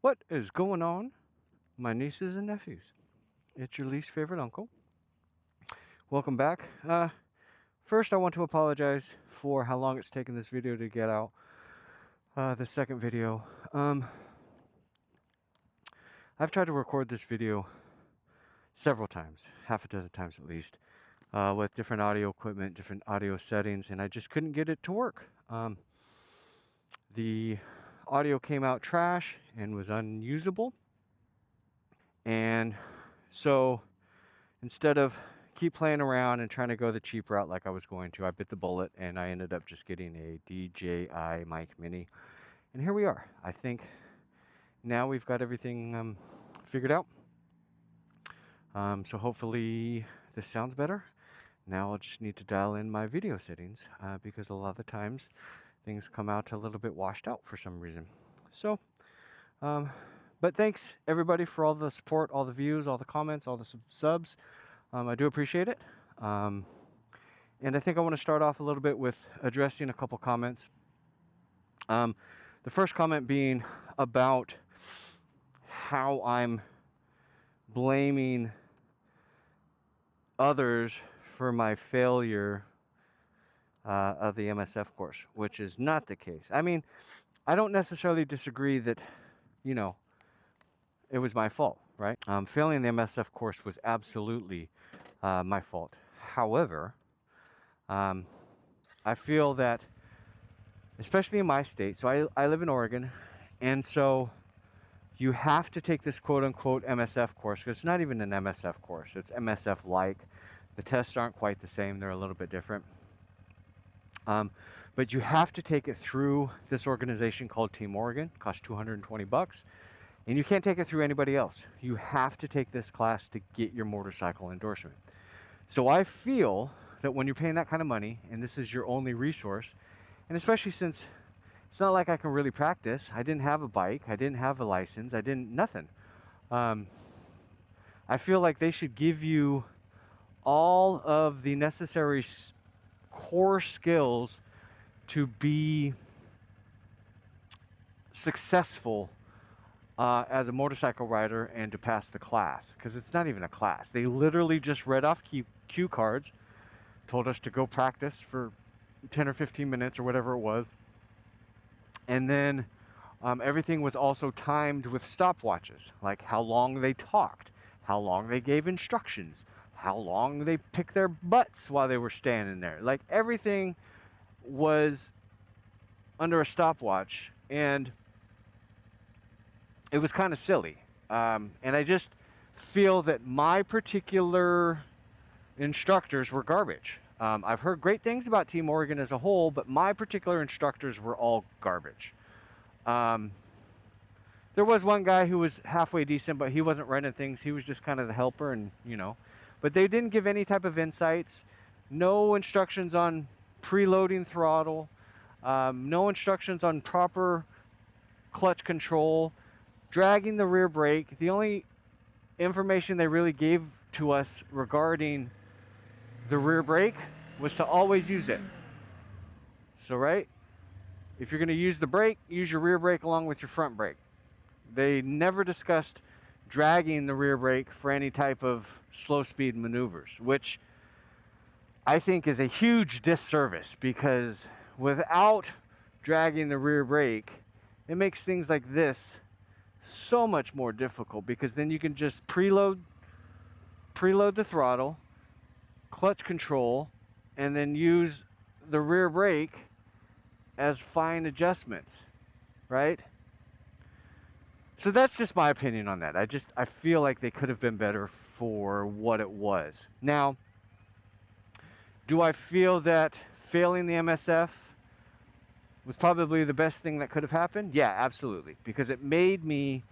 What is going on, my nieces and nephews? It's your least favorite uncle. Welcome back. First, I want to apologize for how long it's taken this video to get out. The second video. I've tried to record this video several times, half a dozen times at least, with different audio equipment, different audio settings, and I just couldn't get it to work. The audio came out trash and was unusable. And so instead of keep playing around and trying to go the cheap route like I was going to, I bit the bullet and I ended up just getting a DJI mic mini. And here we are. I think now we've got everything figured out. So hopefully this sounds better. Now I'll just need to dial in my video settings because a lot of the times things come out a little bit washed out for some reason. So, but thanks everybody for all the support, all the views, all the comments, all the subs. I do appreciate it. And I think I want to start off a little bit with addressing a couple comments. The first comment being about how I'm blaming others for my failure of the MSF course, which is not the case. I mean, I don't necessarily disagree that, you know, it was my fault, right? Failing the MSF course was absolutely my fault. However, I feel that, especially in my state, so I live in Oregon, and so you have to take this quote-unquote MSF course, because it's not even an MSF course, it's MSF-like. The tests aren't quite the same, they're a little bit different. But you have to take it through this organization called Team Oregon. It costs $220. And you can't take it through anybody else. You have to take this class to get your motorcycle endorsement. So I feel that when you're paying that kind of money, and this is your only resource, and especially since it's not like I can really practice. I didn't have a bike. I didn't have a license. I didn't, nothing. I feel like they should give you all of the necessary core skills to be successful as a motorcycle rider and to pass the class, because it's not even a class. They literally just read off cue cards, told us to go practice for 10 or 15 minutes or whatever it was, and then everything was also timed with stopwatches, like how long they talked, how long they gave instructions, how long they picked their butts while they were standing there. Like everything was under a stopwatch, and it was kind of silly. And I just feel that my particular instructors were garbage. I've heard great things about Team Oregon as a whole, but my particular instructors were all garbage. There was one guy who was halfway decent, but he wasn't running things. He was just kind of the helper, and you know. But they didn't give any type of insights. No instructions on preloading throttle. No instructions on proper clutch control. Dragging the rear brake. The only information they really gave to us regarding the rear brake was to always use it. So, right? If you're going to use the brake, use your rear brake along with your front brake. They never discussed dragging the rear brake for any type of slow speed maneuvers, which I think is a huge disservice, because without dragging the rear brake, it makes things like this so much more difficult, because then you can just preload the throttle, clutch control, and then use the rear brake as fine adjustments, right? So that's just my opinion on that. I feel like they could have been better for what it was. Now, do I feel that failing the MSF was probably the best thing that could have happened? Yeah, absolutely. Because it made me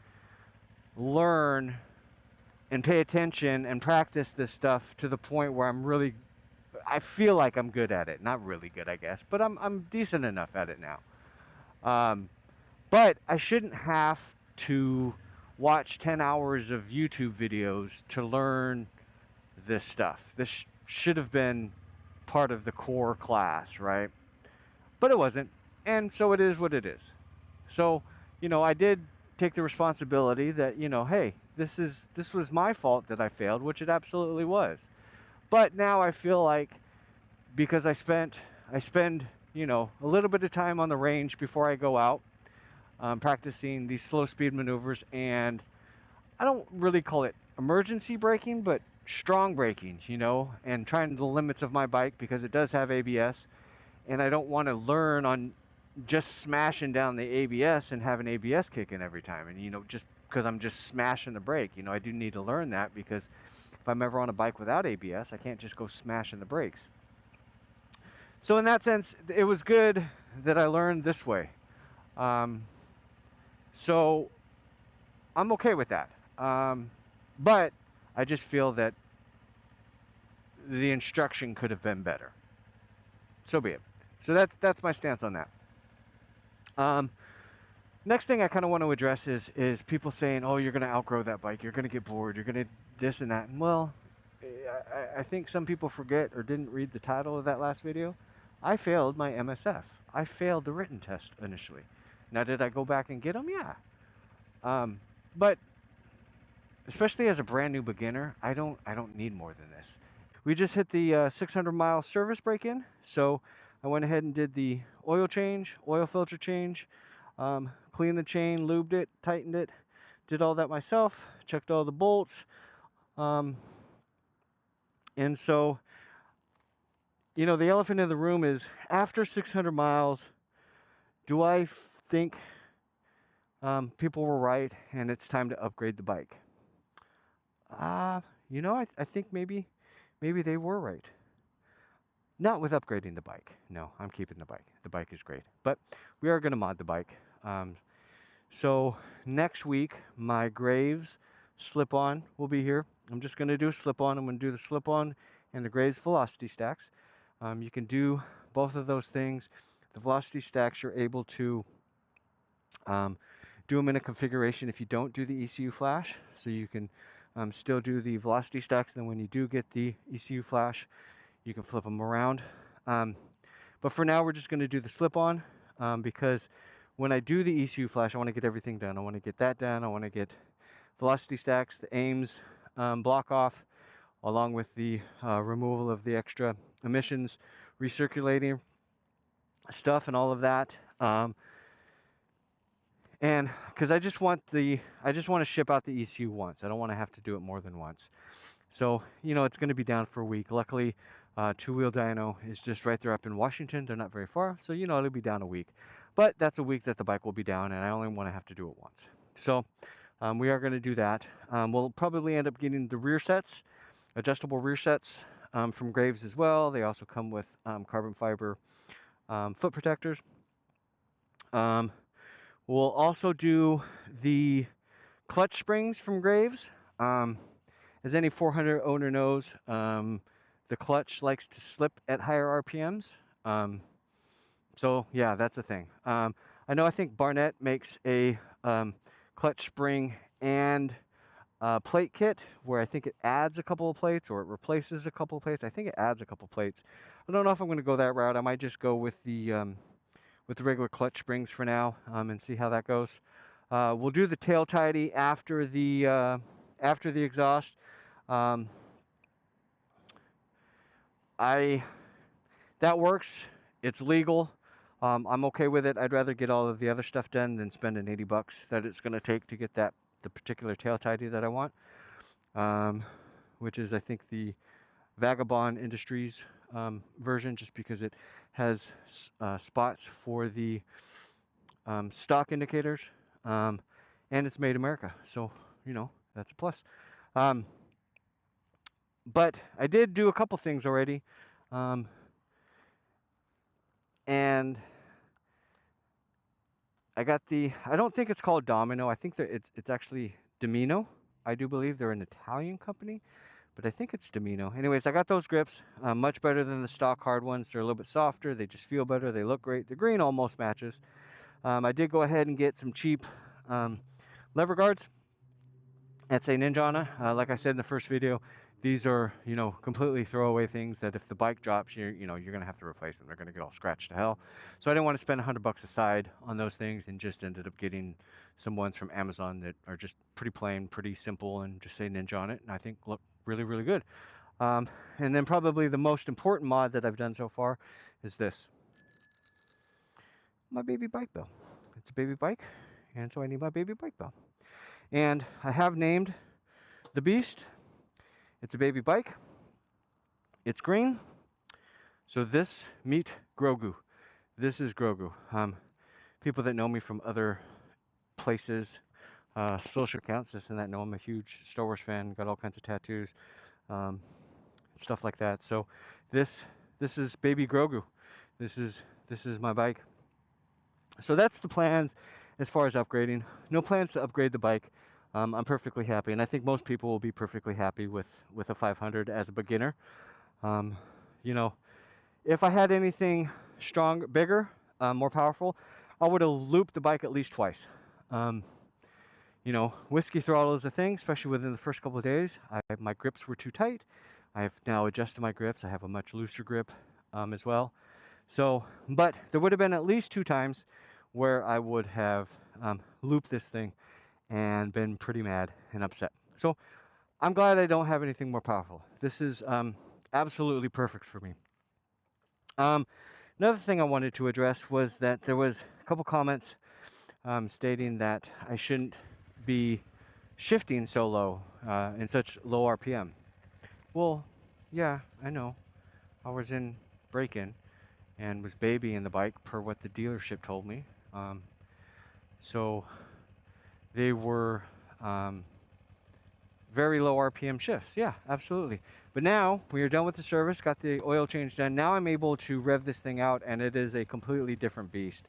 learn and pay attention and practice this stuff to the point where I feel like I'm good at it. Not really good, I guess, but I'm decent enough at it now. But I shouldn't have to watch 10 hours of YouTube videos to learn this stuff. This should have been part of the core class, right? But it wasn't, and so it is what it is. So, you know, I did take the responsibility that, hey, this was my fault that I failed, which it absolutely was. But now I feel like, because I spend, a little bit of time on the range before I go out, practicing these slow speed maneuvers, and I don't really call it emergency braking, but strong braking, and trying the limits of my bike, because it does have ABS, and I don't want to learn on just smashing down the ABS and having ABS kick in every time. And, just because I'm just smashing the brake, I do need to learn that, because if I'm ever on a bike without ABS, I can't just go smashing the brakes. So in that sense, it was good that I learned this way. So I'm okay with that. But I just feel that the instruction could have been better. So be it. So that's my stance on that. Next thing I kind of want to address is people saying, oh, you're going to outgrow that bike, you're going to get bored, you're going to this and that. And well, I think some people forget or didn't read the title of that last video. I failed my MSF. I failed the written test initially. Now, did I go back and get them? Yeah. But especially as a brand new beginner, I don't need more than this. We just hit the 600-mile service break-in, so I went ahead and did the oil change, oil filter change, cleaned the chain, lubed it, tightened it, did all that myself, checked all the bolts, and so, the elephant in the room is, after 600 miles, do I think people were right and it's time to upgrade the bike? I think maybe they were right. Not with upgrading the bike. No, I'm keeping the bike. The bike is great. But we are going to mod the bike. So next week, my Graves slip-on will be here. I'm just going to do a slip-on. I'm going to do the slip-on and the Graves velocity stacks. You can do both of those things. The velocity stacks, you're able to do them in a configuration if you don't do the ECU flash. So you can still do the velocity stacks. Then when you do get the ECU flash, you can flip them around. But for now, we're just going to do the slip-on because when I do the ECU flash, I want to get everything done. I want to get that done. I want to get velocity stacks, the Ames block off, along with the removal of the extra emissions, recirculating stuff and all of that. And because I just want to ship out the ECU once. I don't want to have to do it more than once. So, it's going to be down for a week. Luckily, Two-Wheel Dyno is just right there up in Washington. They're not very far. So, it'll be down a week. But that's a week that the bike will be down, and I only want to have to do it once. So, we are going to do that. We'll probably end up getting the rear sets, adjustable rear sets from Graves as well. They also come with carbon fiber foot protectors. We'll also do the clutch springs from Graves. As any 400 owner knows, the clutch likes to slip at higher RPMs. So yeah, that's a thing. I think Barnett makes a clutch spring and plate kit where I think it adds a couple of plates or it replaces a couple of plates. I think it adds a couple of plates. I don't know if I'm going to go that route. I might just go with the regular clutch springs for now and see how that goes. We'll do the tail tidy after the exhaust. That works. It's legal. I'm okay with it. I'd rather get all of the other stuff done than spending $80 that it's going to take to get the particular tail tidy that I want, which is I think the Vagabond Industries version, just because it has spots for the stock indicators, and it's made in America, so that's a plus. But I did do a couple things already, and I got I don't think it's called Domino. I think that it's actually Domino. I do believe they're an Italian company, but I think it's Domino. Anyways, I got those grips, much better than the stock hard ones. They're a little bit softer. They just feel better. They look great. The green almost matches. I did go ahead and get some cheap lever guards. It's a Ninja. Like I said in the first video, these are, you know, completely throwaway things that if the bike drops, you know, you're gonna have to replace them. They're gonna get all scratched to hell. So I didn't want to spend $100 aside on those things, and just ended up getting some ones from Amazon that are just pretty plain, pretty simple, and just say Ninja on it, and I think look really, really good. And then probably the most important mod that I've done so far is this. My baby bike bell. It's a baby bike, and so I need my baby bike bell. And I have named the beast. It's a baby bike. It's green. So this, meet Grogu. This is Grogu. People that know me from other places, social accounts, this and that, know I'm a huge Star Wars fan. Got all kinds of tattoos, stuff like that. So this is baby Grogu. This is my bike. So that's the plans as far as upgrading. No plans to upgrade the bike. I'm perfectly happy, and I think most people will be perfectly happy with a 500 as a beginner. You know, if I had anything stronger, bigger, more powerful, I would have looped the bike at least twice. You know, whiskey throttle is a thing, especially within the first couple of days. My grips were too tight. I have now adjusted my grips. I have a much looser grip as well. So, but there would have been at least 2 times where I would have looped this thing and been pretty mad and upset. So I'm glad I don't have anything more powerful. This is absolutely perfect for me. Another thing I wanted to address was that there was a couple comments stating that I shouldn't be shifting so low in such low RPM. Well, yeah, I know. I was in break-in and was babying the bike per what the dealership told me. So they were very low RPM shifts. Yeah, absolutely. But now we are done with the service, got the oil change done. Now I'm able to rev this thing out, and it is a completely different beast.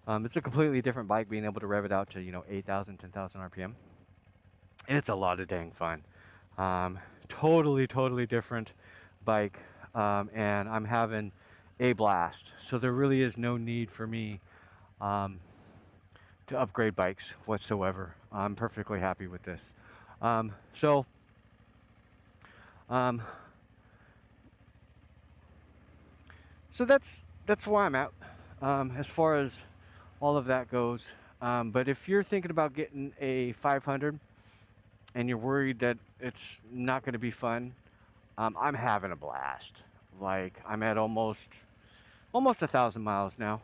It's a completely different bike, being able to rev it out to, you know, 8,000, 10,000 RPM. And it's a lot of dang fun. Totally different bike. And I'm having a blast. So there really is no need for me to upgrade bikes whatsoever. I'm perfectly happy with this. So that's where I'm at as far as all of that goes. But if you're thinking about getting a 500 and you're worried that it's not going to be fun, I'm having a blast. Like, I'm at almost 1,000 miles now.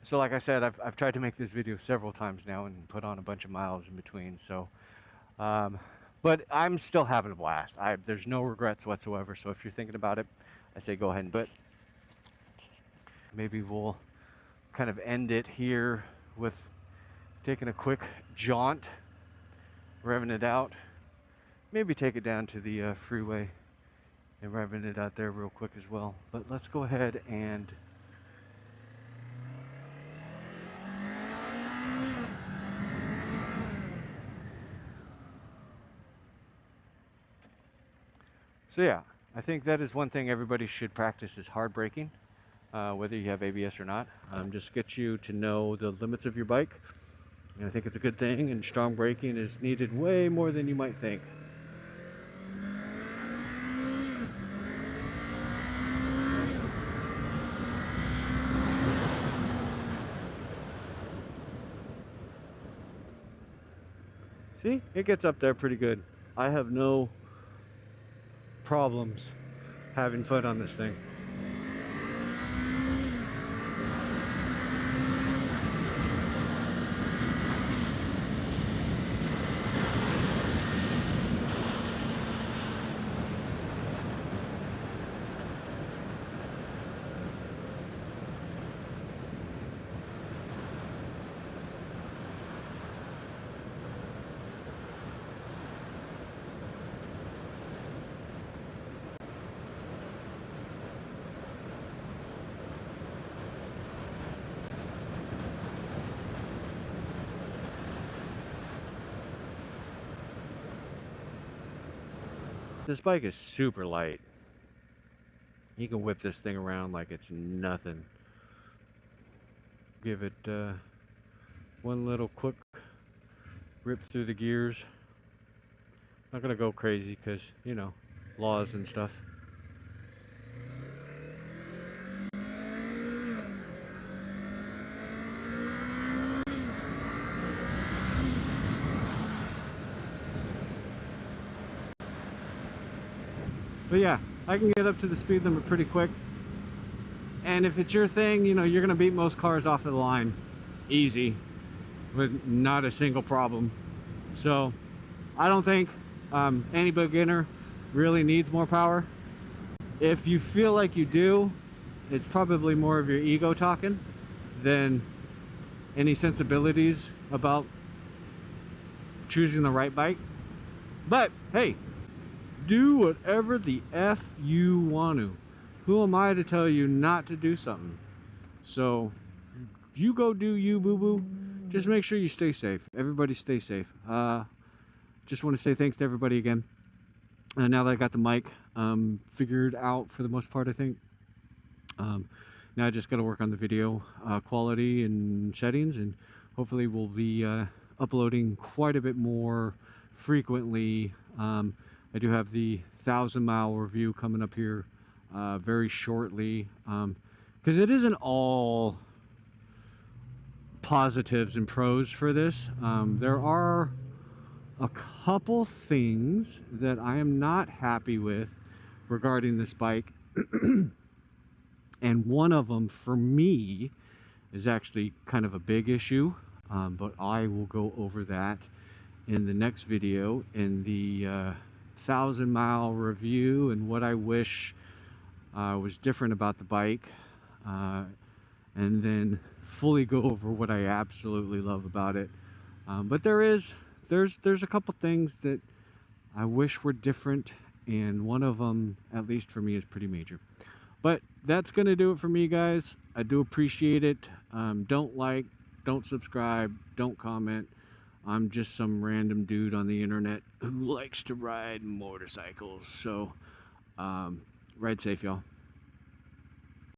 So like I said, I've tried to make this video several times now and put on a bunch of miles in between. So, but I'm still having a blast. There's no regrets whatsoever. So if you're thinking about it, I say go ahead and do it. Maybe we'll kind of end it here with taking a quick jaunt, revving it out. Maybe take it down to the freeway and revving it out there real quick as well. But let's go ahead and so yeah, I think that is one thing everybody should practice, is hard braking, whether you have ABS or not. Just get you to know the limits of your bike. And I think it's a good thing, and strong braking is needed way more than you might think. See, it gets up there pretty good. I have no problems having fun on this thing. This bike is super light. You can whip this thing around like it's nothing. Give it one little quick rip through the gears. Not gonna go crazy because, you know, laws and stuff. But yeah, I can get up to the speed limit pretty quick. And if it's your thing, you know, you're gonna beat most cars off of the line. Easy. With not a single problem. So I don't think any beginner really needs more power. If you feel like you do, it's probably more of your ego talking than any sensibilities about choosing the right bike. But hey, do whatever the F you want to. Who am I to tell you not to do something? So you go do you, boo-boo. Just make sure you stay safe. Everybody stay safe. Just want to say thanks to everybody again. Now that I got the mic figured out for the most part, I think. Now I just got to work on the video quality and settings, and hopefully we'll be uploading quite a bit more frequently. I do have the 1,000-mile review coming up here very shortly, because it isn't all positives and pros for this. There are a couple things that I am not happy with regarding this bike. And one of them for me is actually kind of a big issue, but I will go over that in the next video, in the 1,000-mile review, and what I wish was different about the bike, and then fully go over what I absolutely love about it. But there's a couple things that I wish were different, and one of them, at least for me, is pretty major. But that's gonna do it for me, guys. I do appreciate it. Don't like, don't subscribe, don't comment. I'm just some random dude on the internet who likes to ride motorcycles. So ride safe, y'all.